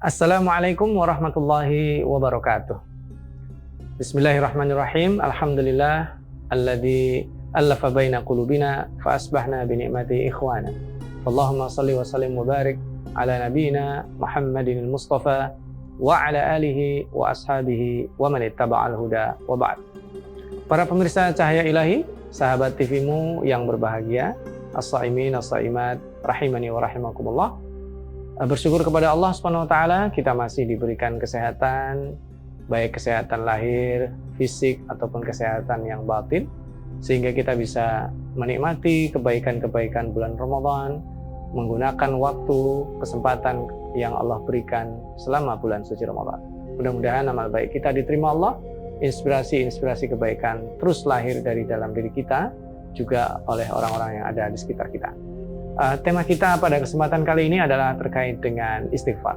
Assalamualaikum warahmatullahi wabarakatuh. Bismillahirrahmanirrahim. Alhamdulillah alladzi allafa baina qulubina fa asbahna bi ni'mati ikhwana. Allahumma shalli wa sallim wa barik ala nabiyyina Muhammadin al-Mustafa wa ala alihi wa ashabihi wa man ittaba'al huda wa ba'd. Para pemirsa Cahaya Ilahi, sahabat TV-mu yang berbahagia, as-shaimin as-shaimat rahimani wa rahimakumullah. Bersyukur kepada Allah Subhanahu wa taala kita masih diberikan kesehatan, baik kesehatan lahir, fisik ataupun kesehatan yang batin, sehingga kita bisa menikmati kebaikan-kebaikan bulan Ramadan, menggunakan waktu, kesempatan yang Allah berikan selama bulan suci Ramadan. Mudah-mudahan amal baik kita diterima Allah, inspirasi-inspirasi kebaikan terus lahir dari dalam diri kita, juga oleh orang-orang yang ada di sekitar kita. Tema kita pada kesempatan kali ini adalah terkait dengan istighfar.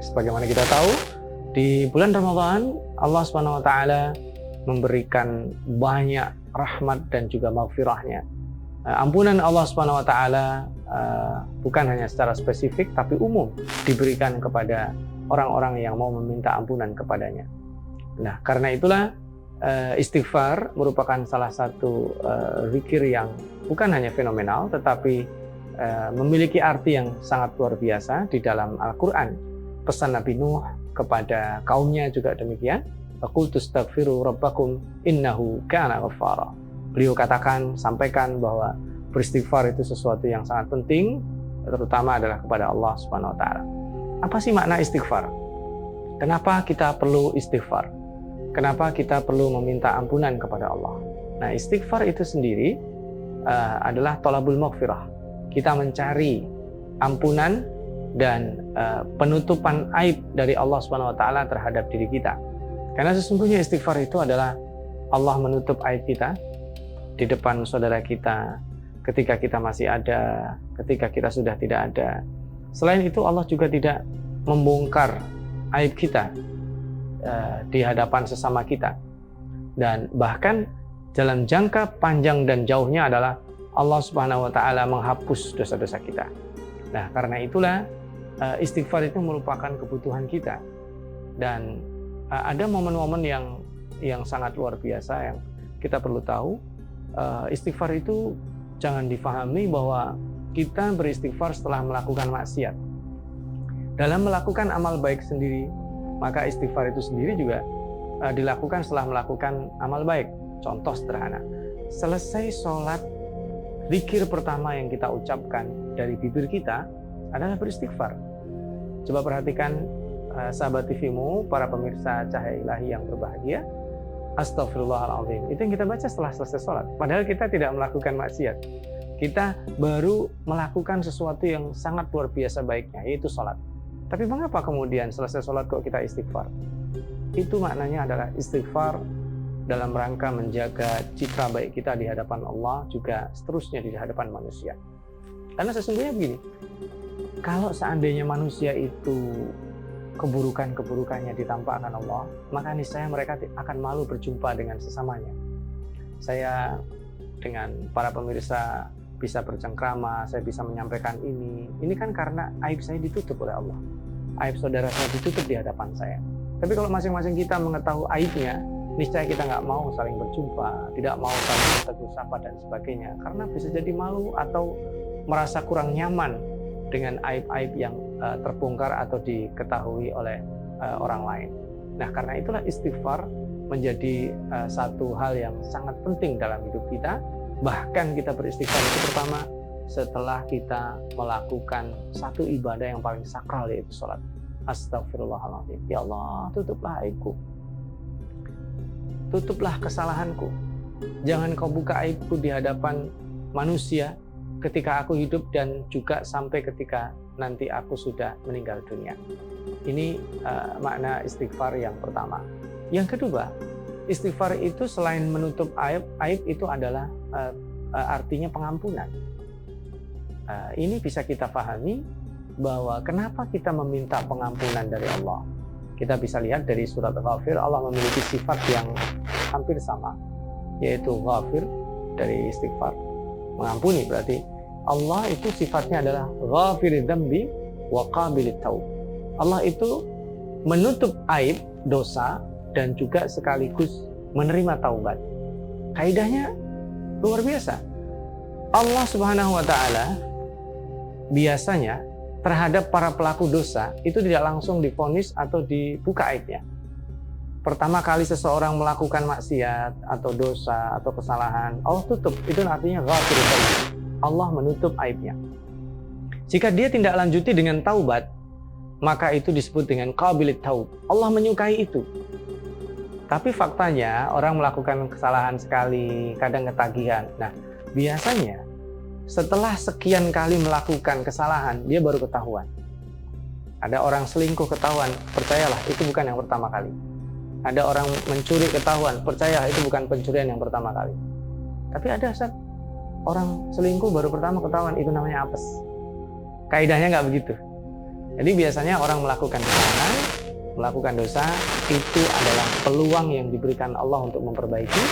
Sebagaimana kita tahu, di bulan Ramadan Allah Subhanahu wa taala memberikan banyak rahmat dan juga maghfirahnya. Ampunan Allah Subhanahu wa taala bukan hanya secara spesifik tapi umum diberikan kepada orang-orang yang mau meminta ampunan kepadanya. Nah, karena itulah istighfar merupakan salah satu zikir yang bukan hanya fenomenal tetapi memiliki arti yang sangat luar biasa di dalam Al-Quran. Pesan Nabi Nuh kepada kaumnya juga demikian. Faqultu astaghfiru rabbakum innahu kana ghaffara. Beliau sampaikan bahwa beristighfar itu sesuatu yang sangat penting, terutama adalah kepada Allah Subhanahu wa taala. Apa sih makna istighfar? Kenapa kita perlu istighfar? Kenapa kita perlu meminta ampunan kepada Allah? Nah, istighfar itu sendiri adalah thalabul maghfirah. Kita mencari ampunan dan penutupan aib dari Allah Subhanahu wa taala terhadap diri kita. Karena sesungguhnya istighfar itu adalah Allah menutup aib kita di depan saudara kita ketika kita masih ada, ketika kita sudah tidak ada. Selain itu Allah juga tidak membongkar aib kita di hadapan sesama kita. Dan bahkan dalam jangka panjang dan jauhnya adalah Allah Subhanahu wa taala menghapus dosa-dosa kita. Nah, karena itulah istighfar itu merupakan kebutuhan kita. Dan ada momen-momen yang sangat luar biasa yang kita perlu tahu. Istighfar itu jangan difahami bahwa kita beristighfar setelah melakukan maksiat. Dalam melakukan amal baik sendiri, maka istighfar itu sendiri juga dilakukan setelah melakukan amal baik. Contoh sederhana, selesai sholat, zikir pertama yang kita ucapkan dari bibir kita adalah beristighfar. Coba perhatikan sahabat TV-mu, para pemirsa Cahaya Ilahi yang berbahagia. Astaghfirullahaladzim, itu yang kita baca setelah selesai sholat. Padahal kita tidak melakukan maksiat. Kita baru melakukan sesuatu yang sangat luar biasa baiknya, yaitu sholat. Tapi mengapa kemudian selesai sholat kok kita istighfar? Itu maknanya adalah istighfar dalam rangka menjaga citra baik kita di hadapan Allah, juga seterusnya di hadapan manusia. Karena sesungguhnya begini, kalau seandainya manusia itu keburukan-keburukannya ditampakkan Allah, maka niscaya mereka akan malu berjumpa dengan sesamanya. Saya dengan para pemirsa bisa bercengkrama, saya bisa menyampaikan ini kan karena aib saya ditutup oleh Allah. Aib saudara saya ditutup di hadapan saya. Tapi kalau masing-masing kita mengetahui aibnya, niscaya kita nggak mau saling berjumpa, tidak mau saling bertegur sapa dan sebagainya, karena bisa jadi malu atau merasa kurang nyaman dengan aib-aib yang terbongkar atau diketahui oleh orang lain. Nah, karena itulah istighfar menjadi satu hal yang sangat penting dalam hidup kita. Bahkan kita beristighfar itu pertama setelah kita melakukan satu ibadah yang paling sakral, yaitu sholat. Astagfirullahaladzim, ya Allah, tutuplah aibku, tutuplah kesalahanku. Jangan kau buka aibku di hadapan manusia ketika aku hidup dan juga sampai ketika nanti aku sudah meninggal dunia. Ini makna istighfar yang pertama. Yang kedua, istighfar itu selain menutup aib itu adalah artinya pengampunan. Ini bisa kita pahami bahwa kenapa kita meminta pengampunan dari Allah. Kita bisa lihat dari surat Ghafir, Allah memiliki sifat yang hampir sama, yaitu Ghafir dari istighfar, mengampuni. Berarti Allah itu sifatnya adalah Ghafiridz dzambi wa qabilit taub. Allah itu menutup aib dosa dan juga sekaligus menerima taubat. Kaidahnya luar biasa. Allah Subhanahu wa taala biasanya terhadap para pelaku dosa itu tidak langsung divonis atau dibuka aibnya. Pertama kali seseorang melakukan maksiat atau dosa atau kesalahan, Allah tutup. Itu artinya ghafirul dzambi. Allah menutup aibnya. Jika dia tidak lanjuti dengan taubat, maka itu disebut dengan qabilit taub. Allah menyukai itu. Tapi faktanya orang melakukan kesalahan sekali, kadang ketagihan. Nah, biasanya setelah sekian kali melakukan kesalahan, dia baru ketahuan. Ada orang selingkuh ketahuan, percayalah itu bukan yang pertama kali. Ada orang mencuri ketahuan, percayalah itu bukan pencurian yang pertama kali. Tapi ada orang selingkuh baru pertama ketahuan, itu namanya apes. Kaidahnya nggak begitu. Jadi biasanya orang melakukan kesalahan, melakukan dosa, itu adalah peluang yang diberikan Allah untuk memperbaiki,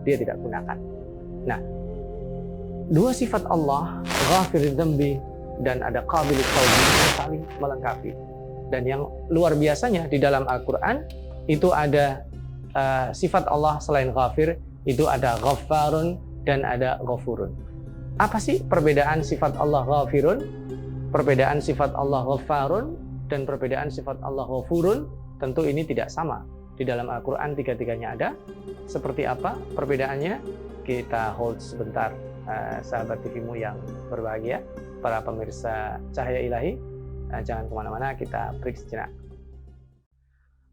dia tidak gunakan. Nah, dua sifat Allah, ghafirul dzambi dan ada qabilit taub, saling melengkapi. Dan yang luar biasanya di dalam Al-Quran itu ada sifat Allah selain ghafir, itu ada ghaffarun dan ada ghafurun. Apa sih perbedaan sifat Allah ghafirun, perbedaan sifat Allah ghaffarun, dan perbedaan sifat Allah ghafurun? Tentu ini tidak sama. Di dalam Al-Quran tiga-tiganya ada. Seperti apa perbedaannya? Kita hold sebentar, sahabat TV-mu yang berbahagia, para pemirsa Cahaya Ilahi. Jangan kemana-mana, kita break sejenak.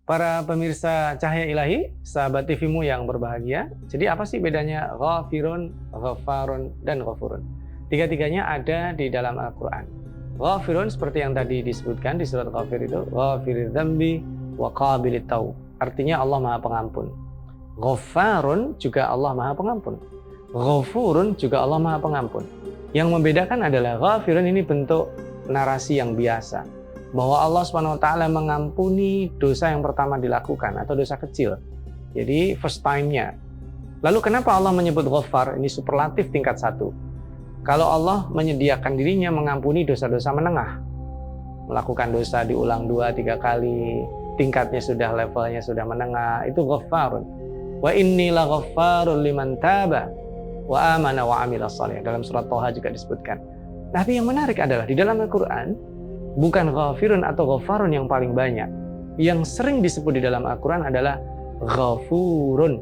Para pemirsa Cahaya Ilahi, sahabat TV-mu yang berbahagia, jadi apa sih bedanya ghafirun, ghaffarun, dan ghafurun? Tiga-tiganya ada di dalam Al-Quran. Ghafirun seperti yang tadi disebutkan di surat Ghafir itu, ghafirul dzambi wa qabilit taub. Artinya Allah Maha Pengampun. Ghaffarun juga Allah Maha Pengampun. Ghafurun juga Allah Maha Pengampun. Yang membedakan adalah ghafirun ini bentuk narasi yang biasa, bahwa Allah SWT mengampuni dosa yang pertama dilakukan atau dosa kecil. Jadi first time-nya. Lalu kenapa Allah menyebut Ghaffar? Ini superlatif tingkat 1. Kalau Allah menyediakan dirinya mengampuni dosa-dosa menengah, melakukan dosa diulang 2-3 kali, tingkatnya sudah, levelnya sudah menengah, itu Ghaffarun. Wa inni la ghaffarun liman taba wa amana wa amila shalih. Dalam surat Thaha juga disebutkan. Tapi yang menarik adalah di dalam Al-Quran bukan ghafirun atau ghaffarun yang paling banyak. Yang sering disebut di dalam Al-Quran adalah ghafurun,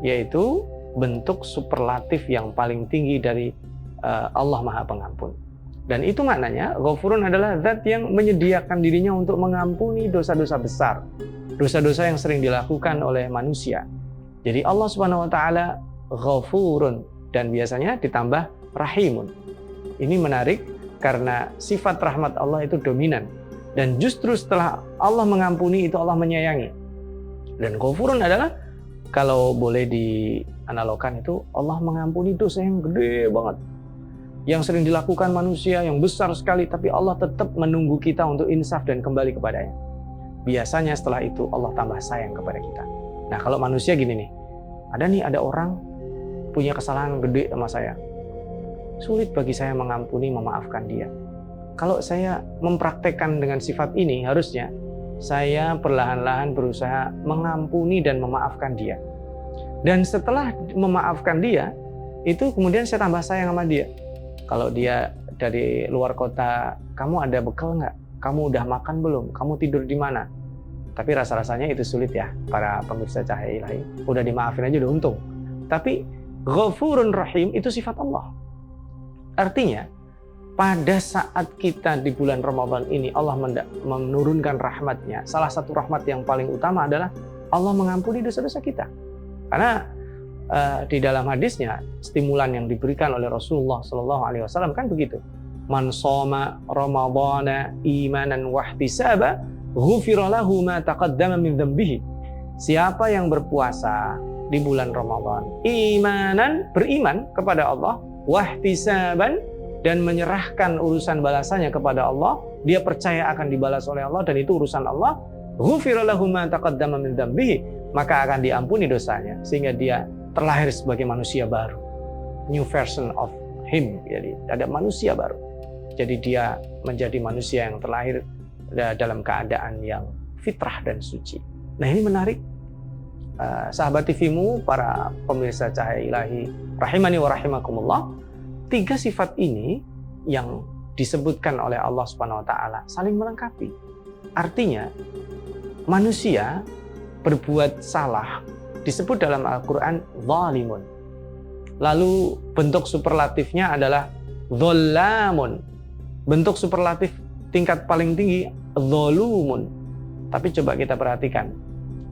yaitu bentuk superlatif yang paling tinggi dari Allah Maha Pengampun. Dan itu maknanya ghafurun adalah zat yang menyediakan dirinya untuk mengampuni dosa-dosa besar, dosa-dosa yang sering dilakukan oleh manusia. Jadi Allah Subhanahu wa taala ghafurun dan biasanya ditambah rahimun. Ini menarik karena sifat rahmat Allah itu dominan, dan justru setelah Allah mengampuni itu Allah menyayangi. Dan ghafurun adalah, kalau boleh dianalogkan, itu Allah mengampuni dosa yang gede banget, yang sering dilakukan manusia, yang besar sekali, tapi Allah tetap menunggu kita untuk insaf dan kembali kepadanya. Biasanya setelah itu Allah tambah sayang kepada kita. Nah, kalau manusia gini nih, ada orang punya kesalahan gede sama saya, sulit bagi saya mengampuni, memaafkan dia. Kalau saya mempraktekkan dengan sifat ini, harusnya saya perlahan-lahan berusaha mengampuni dan memaafkan dia. Dan setelah memaafkan dia, itu kemudian saya tambah sayang sama dia. Kalau dia dari luar kota, kamu ada bekal nggak? Kamu udah makan belum? Kamu tidur di mana? Tapi rasa-rasanya itu sulit ya, para pemirsa Cahaya Ilahi. Udah dimaafin aja udah untung. Tapi Ghafurun Rahim itu sifat Allah. Artinya, pada saat kita di bulan Ramadan ini, Allah menurunkan rahmatnya. Salah satu rahmat yang paling utama adalah Allah mengampuni dosa-dosa kita. Karena di dalam hadisnya, stimulan yang diberikan oleh Rasulullah SAW kan begitu. Man shoma Ramadana imanan wahtisaba ghufira lahu ma taqaddama min dzambihi. Siapa yang berpuasa di bulan Ramadan imanan, beriman kepada Allah, wahtisaban, dan menyerahkan urusan balasannya kepada Allah, dia percaya akan dibalas oleh Allah dan itu urusan Allah, ghufira lahu ma taqaddama min dzambihi, maka akan diampuni dosanya sehingga dia terlahir sebagai manusia baru, new version of him. Jadi ada manusia baru, jadi dia menjadi manusia yang terlahir dalam keadaan yang fitrah dan suci. Nah, ini menarik. Sahabat TVmu, para pemirsa Cahaya Ilahi rahimani wa rahimakumullah, 3 sifat ini yang disebutkan oleh Allah Subhanahu wa taala saling melengkapi. Artinya manusia berbuat salah disebut dalam Al-Qur'an zalimun. Lalu bentuk superlatifnya adalah dzalamun. Bentuk superlatif tingkat paling tinggi zalumun. Tapi coba kita perhatikan,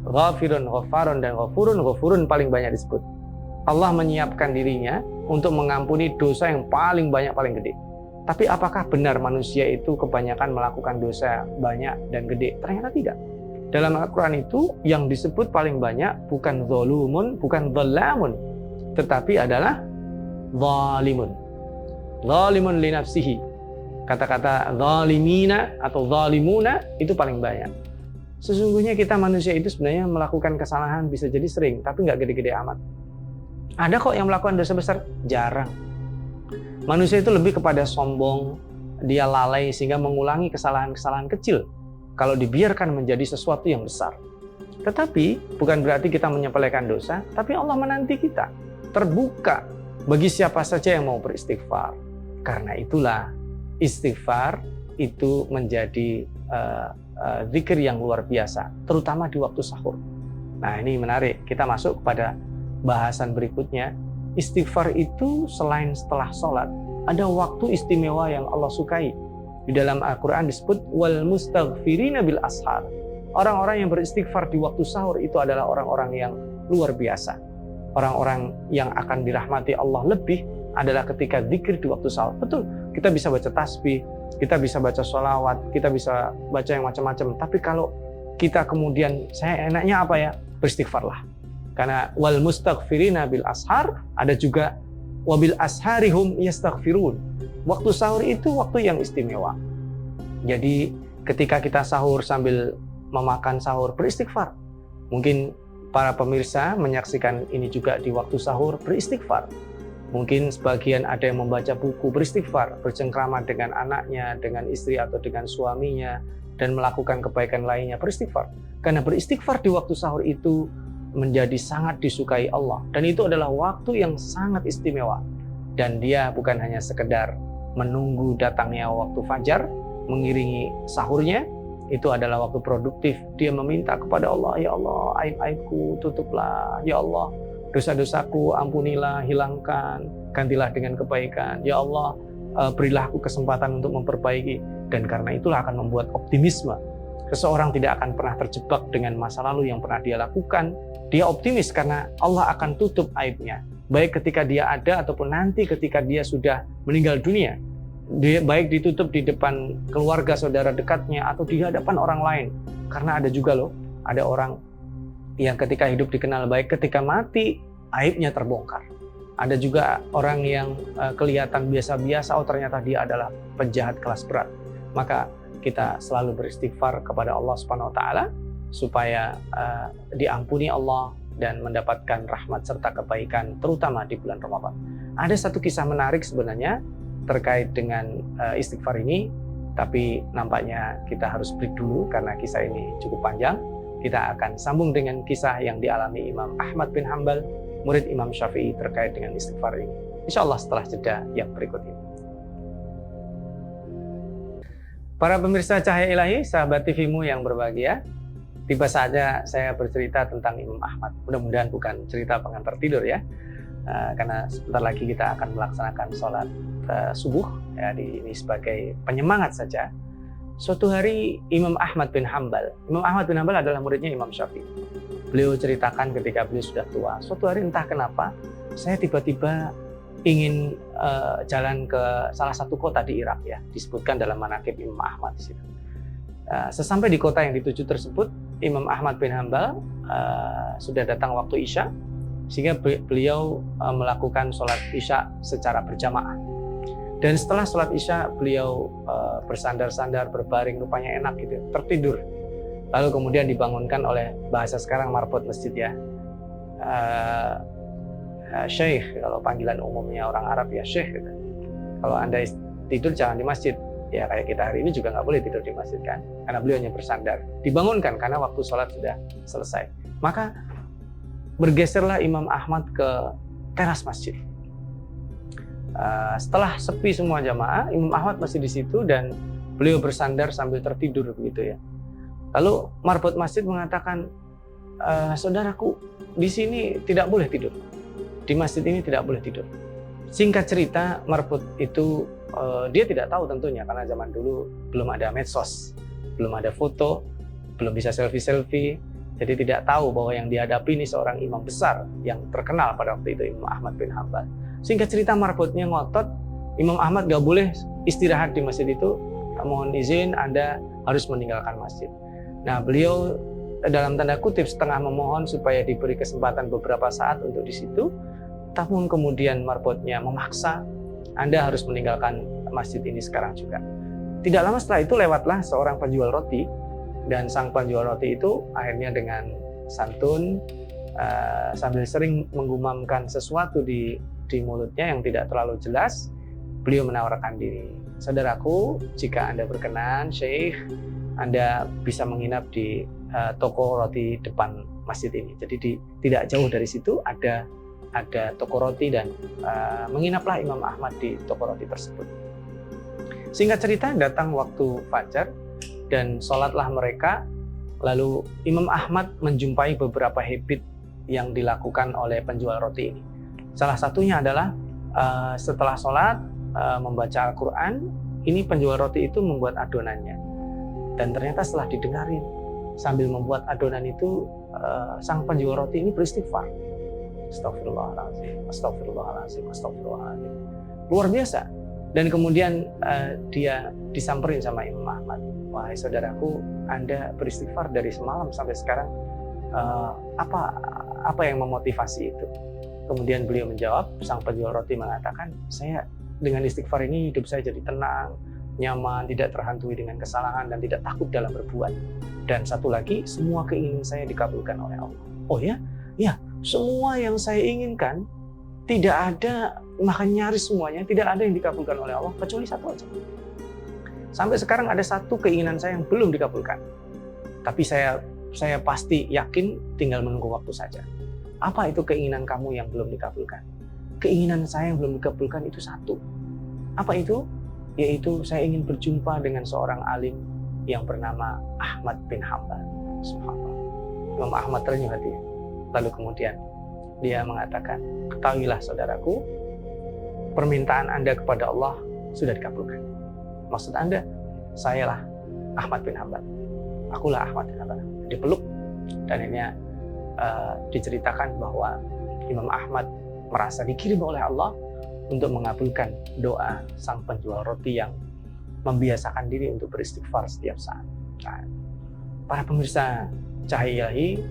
ghafirun, ghafarun, dan ghafurun. Ghafurun paling banyak disebut. Allah menyiapkan dirinya untuk mengampuni dosa yang paling banyak, paling gede. Tapi apakah benar manusia itu kebanyakan melakukan dosa banyak dan gede? Ternyata tidak. Dalam Al-Quran itu yang disebut paling banyak bukan zalumun, bukan dzalamun, tetapi adalah zalimun. Zalimun li nafsihi. Kata-kata zalimina atau zalimuna itu paling banyak. Sesungguhnya kita manusia itu sebenarnya melakukan kesalahan bisa jadi sering, tapi nggak gede-gede amat. Ada kok yang melakukan dosa besar? Jarang. Manusia itu lebih kepada sombong, dia lalai sehingga mengulangi kesalahan-kesalahan kecil kalau dibiarkan menjadi sesuatu yang besar. Tetapi bukan berarti kita menyepelekan dosa, tapi Allah menanti kita terbuka bagi siapa saja yang mau beristighfar. Karena itulah istighfar itu menjadi zikir yang luar biasa, terutama di waktu sahur. Nah, ini menarik. Kita masuk kepada bahasan berikutnya. Istighfar itu selain setelah sholat, ada waktu istimewa yang Allah sukai. Di dalam Al-Quran disebut wal mustaghfirina bil ashar. Orang-orang yang beristighfar di waktu sahur itu adalah orang-orang yang luar biasa. Orang-orang yang akan dirahmati Allah lebih adalah ketika zikir di waktu sahur. Betul, kita bisa baca tasbih, kita bisa baca sholawat, kita bisa baca yang macam-macam. Tapi kalau kita kemudian, saya enaknya apa ya? Beristighfarlah. Karena wal mustaghfirina bil ashar, ada juga wabil asharihum yastaghfirun. Waktu sahur itu waktu yang istimewa. Jadi ketika kita sahur sambil memakan sahur, beristighfar. Mungkin para pemirsa menyaksikan ini juga di waktu sahur, beristighfar. Mungkin sebagian ada yang membaca buku, beristighfar, bercengkrama dengan anaknya, dengan istri atau dengan suaminya, dan melakukan kebaikan lainnya, beristighfar. Karena beristighfar di waktu sahur itu menjadi sangat disukai Allah. Dan itu adalah waktu yang sangat istimewa. Dan dia bukan hanya sekedar menunggu datangnya waktu fajar, mengiringi sahurnya, itu adalah waktu produktif. Dia meminta kepada Allah, ya Allah, aib-aibku tutuplah, ya Allah, dosa-dosaku ampunilah, hilangkan, gantilah dengan kebaikan, ya Allah, berilah aku kesempatan untuk memperbaiki. Dan karena itulah akan membuat optimisme. Seseorang tidak akan pernah terjebak dengan masa lalu yang pernah dia lakukan. Dia optimis karena Allah akan tutup aibnya. Baik ketika dia ada ataupun nanti ketika dia sudah meninggal dunia. Baik ditutup di depan keluarga saudara dekatnya atau di hadapan orang lain. Karena ada juga loh, ada orang yang ketika hidup dikenal baik, ketika mati aibnya terbongkar. Ada juga orang yang kelihatan biasa-biasa, oh ternyata dia adalah penjahat kelas berat. Maka kita selalu beristighfar kepada Allah Subhanahu wa taala supaya diampuni Allah dan mendapatkan rahmat serta kebaikan terutama di bulan Ramadan. Ada satu kisah menarik sebenarnya terkait dengan istighfar ini, tapi nampaknya kita harus break dulu karena kisah ini cukup panjang. Kita akan sambung dengan kisah yang dialami Imam Ahmad bin Hanbal, murid Imam Syafi'i terkait dengan istighfar ini. Insya Allah setelah jeda yang berikut ini. Para pemirsa Cahaya Ilahi, sahabat TVmu yang berbahagia, tiba saatnya saya bercerita tentang Imam Ahmad. Mudah-mudahan bukan cerita pengantar tidur ya, karena sebentar lagi kita akan melaksanakan sholat subuh. Ya, ini sebagai penyemangat saja. Suatu hari Imam Ahmad bin Hanbal adalah muridnya Imam Syafi'i. Beliau ceritakan ketika beliau sudah tua, suatu hari entah kenapa saya tiba-tiba ingin jalan ke salah satu kota di Irak ya, disebutkan dalam manaqib Imam Ahmad di situ. Sesampai di kota yang dituju tersebut, Imam Ahmad bin Hanbal sudah datang waktu Isya, sehingga beliau melakukan sholat Isya secara berjamaah. Dan setelah sholat Isya, beliau bersandar-sandar, berbaring, rupanya enak gitu, tertidur. Lalu kemudian dibangunkan oleh bahasa sekarang marbot masjid ya, Syekh, kalau panggilan umumnya orang Arab ya Syekh gitu. Kalau Anda tidur jangan di masjid, Ya kayak kita hari ini juga nggak boleh tidur di masjid kan, karena beliau hanya bersandar. Dibangunkan karena waktu sholat sudah selesai. Maka bergeserlah Imam Ahmad ke teras masjid. Setelah sepi semua jamaah, Imam Ahmad masih di situ dan beliau bersandar sambil tertidur begitu ya. Lalu marbot masjid mengatakan, saudaraku, di sini tidak boleh tidur. Di masjid ini tidak boleh tidur. Singkat cerita, marbot itu dia tidak tahu tentunya karena zaman dulu belum ada medsos, belum ada foto, belum bisa selfie-selfie. Jadi tidak tahu bahwa yang dihadapi ini seorang imam besar yang terkenal pada waktu itu, Imam Ahmad bin Hanbal. Singkat cerita, marbotnya ngotot, Imam Ahmad gak boleh istirahat di masjid itu. Mohon izin, Anda harus meninggalkan masjid. Nah, beliau dalam tanda kutip setengah memohon supaya diberi kesempatan beberapa saat untuk di situ. Namun kemudian marbotnya memaksa, Anda harus meninggalkan masjid ini sekarang juga. Tidak lama setelah itu lewatlah seorang penjual roti, dan sang penjual roti itu akhirnya dengan santun sambil sering menggumamkan sesuatu di mulutnya yang tidak terlalu jelas, beliau menawarkan diri. Saudaraku, jika Anda berkenan, Syekh, Anda bisa menginap di toko roti depan masjid ini. Jadi tidak jauh dari situ ada toko roti dan menginaplah Imam Ahmad di toko roti tersebut. Singkat cerita, datang waktu fajar dan sholatlah mereka. Lalu Imam Ahmad menjumpai beberapa habit yang dilakukan oleh penjual roti ini. Salah satunya adalah setelah sholat membaca Al-Quran. Ini penjual roti itu membuat adonannya, dan ternyata setelah didengarin sambil membuat adonan itu sang penjual roti ini beristighfar. Astagfirullahaladzim, astagfirullahaladzim, astagfirullahaladzim. Luar biasa. Dan kemudian dia disamperin sama Imam Ahmad. Wahai saudaraku, Anda beristighfar dari semalam sampai sekarang. Apa yang memotivasi itu? Kemudian beliau menjawab, sang penjual roti mengatakan, saya dengan istighfar ini hidup saya jadi tenang, nyaman, tidak terhantui dengan kesalahan, dan tidak takut dalam berbuat. Dan satu lagi, semua keinginan saya dikabulkan oleh Allah. Oh ya? Ya. Semua yang saya inginkan tidak ada, maka nyaris semuanya tidak ada yang dikabulkan oleh Allah kecuali satu aja. Sampai sekarang ada satu keinginan saya yang belum dikabulkan. Tapi saya pasti yakin tinggal menunggu waktu saja. Apa itu keinginan kamu yang belum dikabulkan? Keinginan saya yang belum dikabulkan itu satu. Apa itu? Yaitu saya ingin berjumpa dengan seorang alim yang bernama Ahmad bin Hanbal. Subhanallah. Imam Ahmad terenyuh hati. Lalu kemudian dia mengatakan, ketahuilah saudaraku, permintaan Anda kepada Allah sudah dikabulkan. Maksud Anda, sayalah Ahmad bin Hanbal. Akulah Ahmad bin Hanbal. Dipeluk, dan ini diceritakan bahwa Imam Ahmad merasa dikirim oleh Allah untuk mengabulkan doa sang penjual roti yang membiasakan diri untuk beristighfar setiap saat. Nah, para pemirsa Cahaya Ilahi,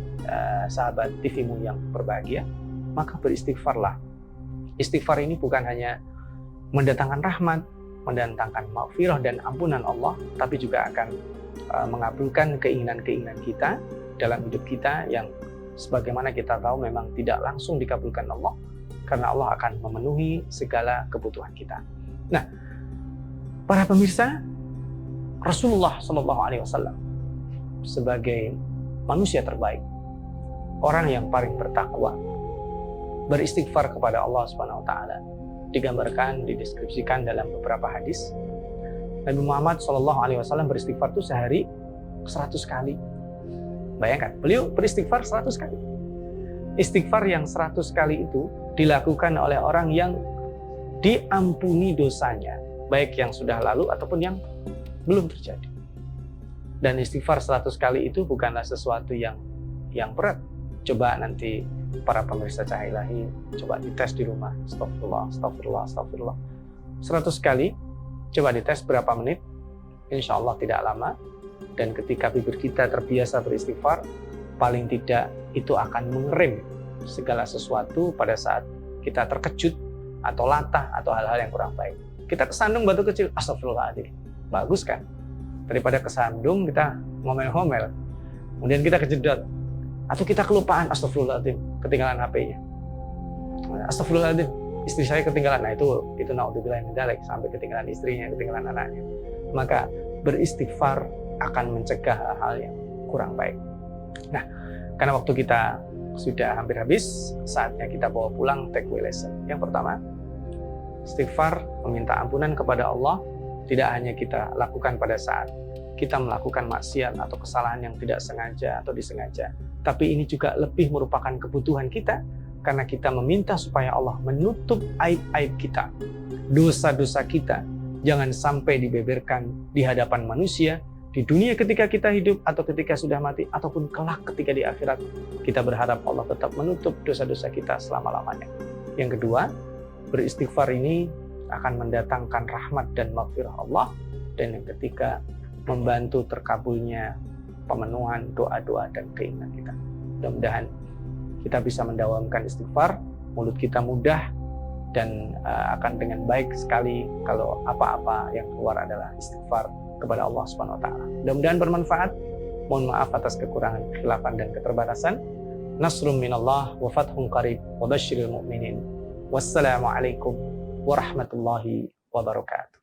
sahabat TV-mu yang berbahagia, maka beristighfarlah. Istighfar ini bukan hanya mendatangkan rahmat, mendatangkan maghfirah dan ampunan Allah, tapi juga akan mengabulkan keinginan-keinginan kita dalam hidup kita yang sebagaimana kita tahu memang tidak langsung dikabulkan Allah, karena Allah akan memenuhi segala kebutuhan kita. Nah, para pemirsa, Rasulullah SAW sebagai manusia terbaik, orang yang paling bertakwa, beristighfar kepada Allah Subhanahu wa taala, digambarkan, dideskripsikan dalam beberapa hadis. Nabi Muhammad SAW beristighfar itu sehari 100 kali. Bayangkan, beliau beristighfar 100 kali. Istighfar yang 100 kali itu dilakukan oleh orang yang diampuni dosanya, baik yang sudah lalu ataupun yang belum terjadi. Dan istighfar 100 kali itu bukanlah sesuatu yang berat. Coba nanti para pemirsa Cahaya Ilahi, coba dites di rumah. Astagfirullah, astagfirullah, astagfirullah. 100 kali, coba dites berapa menit. Insya Allah tidak lama. Dan ketika bibir kita terbiasa beristighfar, paling tidak itu akan mengerem segala sesuatu pada saat kita terkejut atau latah atau hal-hal yang kurang baik. Kita kesandung batu kecil, astagfirullahaladzim. Bagus kan? Daripada kesandung kita ngomel-ngomel, kemudian kita kejedot, atau kita kelupaan, astagfirullahaladzim, ketinggalan HP-nya. Astagfirullahaladzim, istri saya ketinggalan. Nah itu naudzubillah min dzalik, sampai ketinggalan istrinya, ketinggalan anaknya. maka beristighfar akan mencegah hal-hal yang kurang baik. Nah, karena waktu kita sudah hampir habis, saatnya kita bawa pulang takeaway lesson. Yang pertama, istighfar, meminta ampunan kepada Allah, tidak hanya kita lakukan pada saat kita melakukan maksiat atau kesalahan yang tidak sengaja atau disengaja, tapi ini juga lebih merupakan kebutuhan kita, karena kita meminta supaya Allah menutup aib-aib kita, dosa-dosa kita, jangan sampai dibeberkan di hadapan manusia, di dunia ketika kita hidup atau ketika sudah mati, ataupun kelak ketika di akhirat. Kita berharap Allah tetap menutup dosa-dosa kita selama-lamanya. Yang kedua, beristighfar ini akan mendatangkan rahmat dan maghfirah Allah. Dan yang ketiga, membantu terkabulnya pemenuhan doa-doa dan keinginan kita. Mudah-mudahan kita bisa mendawamkan istighfar, mulut kita mudah dan akan dengan baik sekali kalau apa-apa yang keluar adalah istighfar kepada Allah Subhanahu wa taala. Mudah-mudahan bermanfaat. Mohon maaf atas kekurangan, kekhilafan dan keterbatasan. Nasrun minallah wa fathun qarib wa basyiril mu'minin. Wassalamualaikum warahmatullahi wabarakatuh.